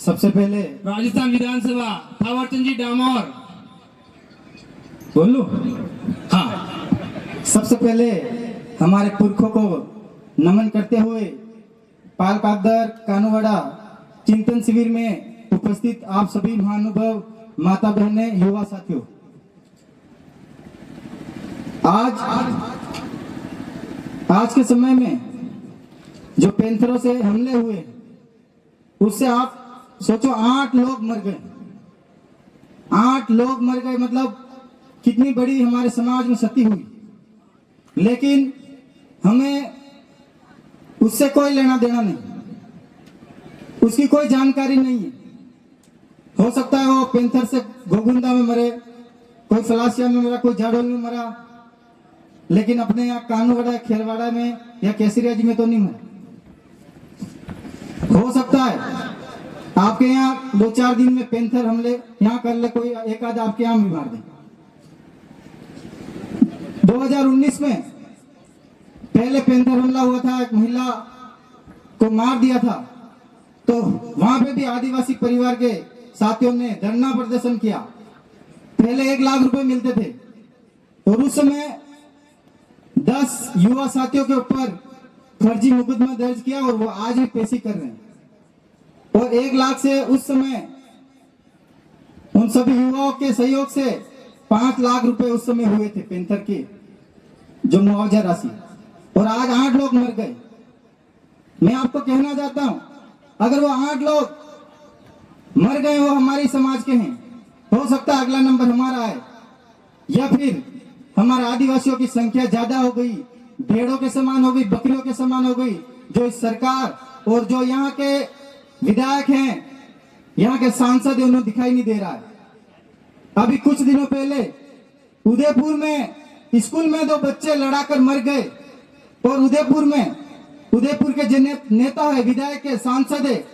सबसे पहले राजस्थान विधानसभा थावरचंद जी डामोर। बोलूं? हाँ, सबसे पहले हमारे पुरखों को नमन करते हुए पालकादर कानूवाड़ा चिंतन शिविर में उपस्थित आप सभी महानुभाव, माता बहने, युवा साथियों, आज के समय में जो पैंथरों से हमले हुए उससे आप सोचो 8 लोग मर गए। 8 लोग मर गए मतलब कितनी बड़ी हमारे समाज में क्षति हुई, लेकिन हमें उससे कोई लेना देना नहीं, उसकी कोई जानकारी नहीं है। हो सकता है वो पैंथर से गोगुंदा में मरे, कोई फलासिया में मरा, कोई झाड़ोल में मरा, लेकिन अपने यहाँ कानूवाड़ा, खेरवाड़ा में या केसरिया जी में तो नहीं मरा। हो सकता है आपके यहाँ 2-4 दिन में पैंथर हमले यहाँ कर ले, कोई एक आध आपके यहाँ भी मार दे। 2019 में पहले पैंथर हमला हुआ था, एक महिला को मार दिया था, तो वहां पे भी आदिवासी परिवार के साथियों ने धरना प्रदर्शन किया। पहले 1 लाख रुपए मिलते थे और उस समय 10 युवा साथियों के ऊपर फर्जी मुकदमा दर्ज किया और वो आज भी पेशी कर रहे हैं। और 1 लाख से उस समय उन सभी युवाओं के सहयोग से 5 लाख रुपए उस समय हुए थे पैंथर के जो मुआवजा राशि, और आज 8 लोग मर गए। मैं आपको कहना चाहता हूं, अगर वो 8 लोग मर गए, वो हमारी समाज के हैं, हो सकता है अगला नंबर हमारा है, या फिर हमारे आदिवासियों की संख्या ज्यादा हो गई, भेड़ों के समान हो गई, बकरियों के समान हो गई, जो इस सरकार और जो यहाँ के विधायक हैं, यहाँ के सांसद हैं, उन्हें दिखाई नहीं दे रहा है। अभी कुछ दिनों पहले उदयपुर में स्कूल में 2 बच्चे लड़ाकर मर गए, और उदयपुर के जो नेता है, विधायक है, सांसद है,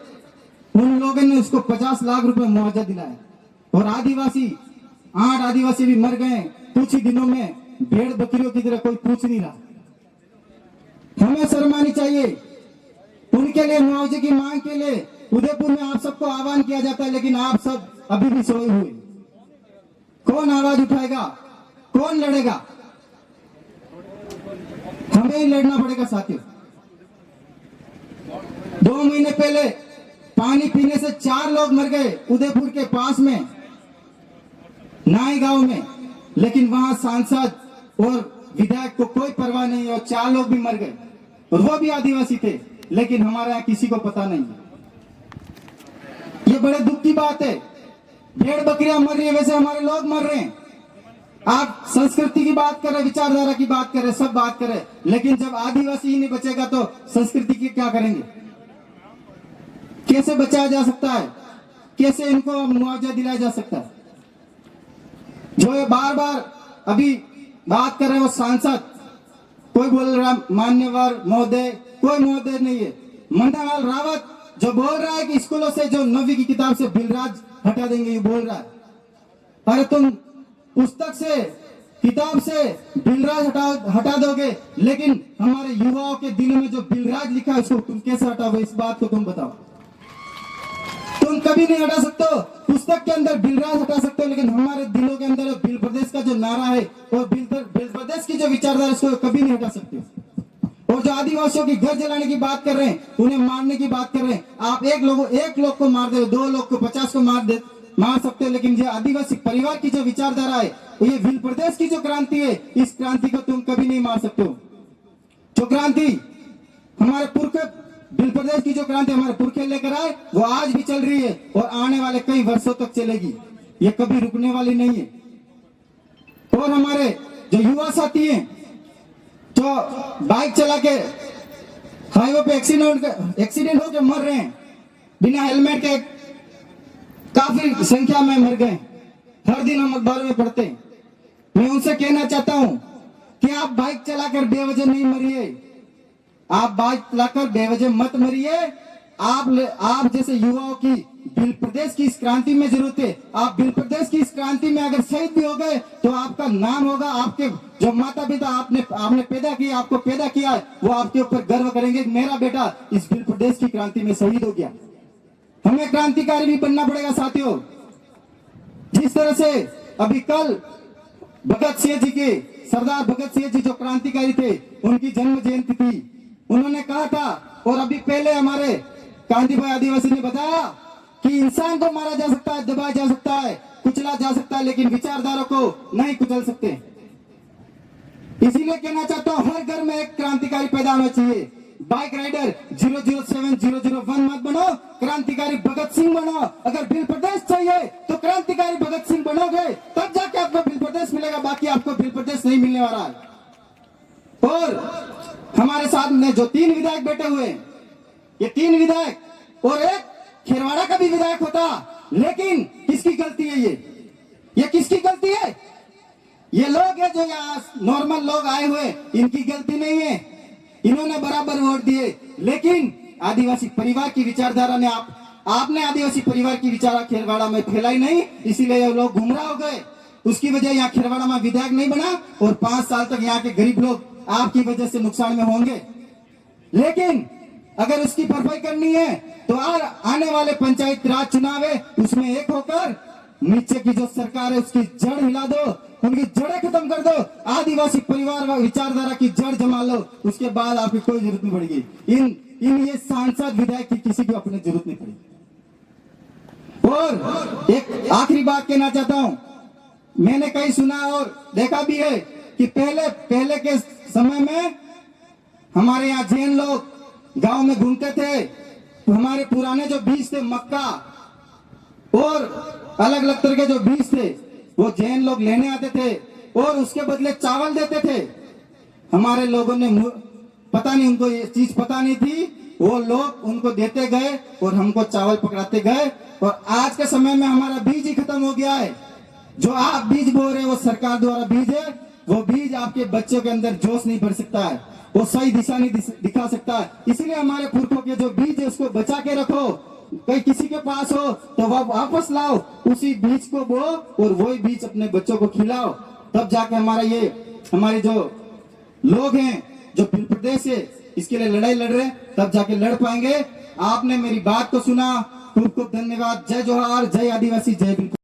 उन लोगों ने उसको 50 लाख रुपए मुआवजा दिलाया। और 8 आदिवासी भी मर गए कुछ ही दिनों में, भेड़ बकरियों की तरह कोई पूछ नहीं रहा। हमें शर्म आनी चाहिए। उनके लिए मुआवजे की मांग के लिए उदयपुर में आप सबको आह्वान किया जाता है, लेकिन आप सब अभी भी सोए हुए। कौन आवाज उठाएगा? कौन लड़ेगा? हमें ही लड़ना पड़ेगा साथियों। 2 महीने पहले पानी पीने से 4 लोग मर गए उदयपुर के पास में नाई गांव में, लेकिन वहां सांसद और विधायक को कोई परवाह नहीं, और 4 लोग भी मर गए, और वो भी आदिवासी थे, लेकिन हमारे यहाँ किसी को पता नहीं। ये बड़े दुख की बात है। भेड़ बकरियां मर रही है, वैसे हमारे लोग मर रहे हैं। आप संस्कृति की बात करें, विचारधारा की बात करें, सब बात करें, लेकिन जब आदिवासी ही नहीं बचेगा तो संस्कृति की क्या करेंगे? कैसे बचाया जा सकता है? कैसे इनको मुआवजा दिलाया जा सकता है? जो ये बार अभी बात कर रहे हैं वो सांसद, कोई बोल रहा मान्यवर महोदय, कोई महोदय नहीं है। मंडालाल रावत जो बोल रहा है कि स्कूलों से जो 9वीं की किताब से बिलराज हटा देंगे, ये बोल रहा है। अरे तुम पुस्तक से, किताब से बिलराज हटा दोगे, लेकिन हमारे युवाओं के दिल में जो बिलराज लिखा है उसको तुम कैसे हटाओगे? इस बात को तुम बताओ। तुम कभी नहीं हटा सकते हो। पुस्तक के अंदर बिलराज हटा सकते हो, लेकिन हमारे दिलों के अंदर बिल प्रदेश का जो नारा है और बिल प्रदेश की जो विचारधारा है उसको कभी नहीं हटा सकते। और जो आदिवासियों की घर जलाने की बात कर रहे हैं, उन्हें मारने की बात कर रहे हैं, आप एक लोग को मार दे, 2 लोग को 50 को मार सकते हो, लेकिन जो आदिवासी परिवार की जो विचारधारा है, ये बिल प्रदेश की जो क्रांति है, इस क्रांति को तुम कभी नहीं मार सकते हो। जो क्रांति हमारे पुरख, बिल प्रदेश की जो क्रांति हमारे पुरखे लेकर आए, वो आज भी चल रही है और आने वाले कई वर्षों तक चलेगी। ये कभी रुकने वाली नहीं है। और हमारे जो युवा साथी हैं, जो बाइक चला के हाईवे पे एक्सीडेंट होकर मर रहे हैं बिना हेलमेट के, काफी संख्या में मर गए, हर दिन हम अखबार में पढ़ते हैं। मैं उनसे कहना चाहता हूं कि आप बाइक चलाकर बेवजह नहीं मरिए, आप बाइक चलाकर बेवजह मत मरिए। आप जैसे युवाओं की बिल प्रदेश की इस क्रांति में जरूरत है। आप बिल प्रदेश की इस क्रांति में अगर शहीद भी हो गए तो आपका नाम होगा, आपके जो माता पिता आपने पैदा किया, आपको पैदा किया है, वो आपके ऊपर गर्व करेंगे, मेरा बेटा इस बिल प्रदेश की क्रांति में शहीद हो गया। हमें क्रांतिकारी भी बनना पड़ेगा साथियों। जिस तरह से अभी कल भगत सिंह जी के, सरदार भगत सिंह जी जो क्रांतिकारी थे, उनकी जन्म जयंती थी। उन्होंने कहा था, और अभी पहले हमारे कांति भाई आदिवासी ने बताया कि इंसान को मारा जा सकता है, दबाया जा सकता है, कुचला जा सकता है, लेकिन विचारधारा को नहीं कुचल सकते। इसीलिए कहना चाहता हूं, हर घर में एक क्रांतिकारी पैदा होना चाहिए। बाइक राइडर 007-001 मत बनो, क्रांतिकारी भगत सिंह बनो। अगर बिल प्रदेश चाहिए तो क्रांतिकारी भगत सिंह बनोगे, तब जाके आपको बिल प्रदेश मिलेगा, बाकी आपको बिल प्रदेश नहीं मिलने वाला है। और हमारे साथ में जो 3 विधायक बैठे हुए हैं, ये 3 विधायक और एक खेरवाड़ा का भी विधायक होता, लेकिन किसकी गलती है ये किसकी गलती है? ये लोग है जो यहाँ नॉर्मल लोग आए हुए, इनकी गलती नहीं है, इन्होंने बराबर वोट दिए, लेकिन आदिवासी परिवार की विचारधारा ने आपने आदिवासी परिवार की विचारधारा खेरवाड़ा में फैलाई नहीं, इसीलिए ये लोग गुमराह हो गए। उसकी वजह यहाँ खेरवाड़ा में विधायक नहीं बना और 5 साल तक यहाँ के गरीब लोग आपकी वजह से नुकसान में होंगे। लेकिन अगर उसकी भरपाई करनी है तो आने वाले पंचायत राज चुनाव है, उसमें एक होकर नीचे की जो सरकार है उसकी जड़ हिला दो, उनकी जड़ें खत्म कर दो, आदिवासी परिवार व विचारधारा की जड़ जमा लो, उसके बाद आपकी कोई जरूरत नहीं पड़ेगी। इन ये सांसद विधायक की किसी को अपनी जरूरत नहीं पड़ेगी। और एक आखिरी बात कहना चाहता हूं, मैंने कहीं सुना और देखा भी है कि पहले के समय में हमारे यहाँ जैन लोग गांव में घूमते थे, तो हमारे पुराने जो बीज थे, मक्का और अलग अलग तरह के जो बीज थे, वो जैन लोग लेने आते थे और उसके बदले चावल देते थे। हमारे लोगों ने पता नहीं, उनको ये चीज पता नहीं थी, वो लोग उनको देते गए और हमको चावल पकड़ाते गए। और आज के समय में हमारा बीज ही खत्म हो गया है। जो आप बीज बोल रहे हैं वो सरकार द्वारा बीज है, वो बीज आपके बच्चों के अंदर जोश नहीं भर सकता है, वो सही दिशा नहीं दिखा सकता है। इसलिए हमारे पुरखों के जो बीज है उसको बचा के रखो, कहीं किसी के पास हो तो वह वापस लाओ, उसी बीज को बो और वही बीज अपने बच्चों को खिलाओ, तब जाके हमारे जो लोग हैं जो बिल प्रदेश है इसके लिए लड़ाई लड़ रहे हैं, तब जाके लड़ पाएंगे। आपने मेरी बात को सुना, खूब खूब धन्यवाद। जय जोहार, जय आदिवासी, जय बिल।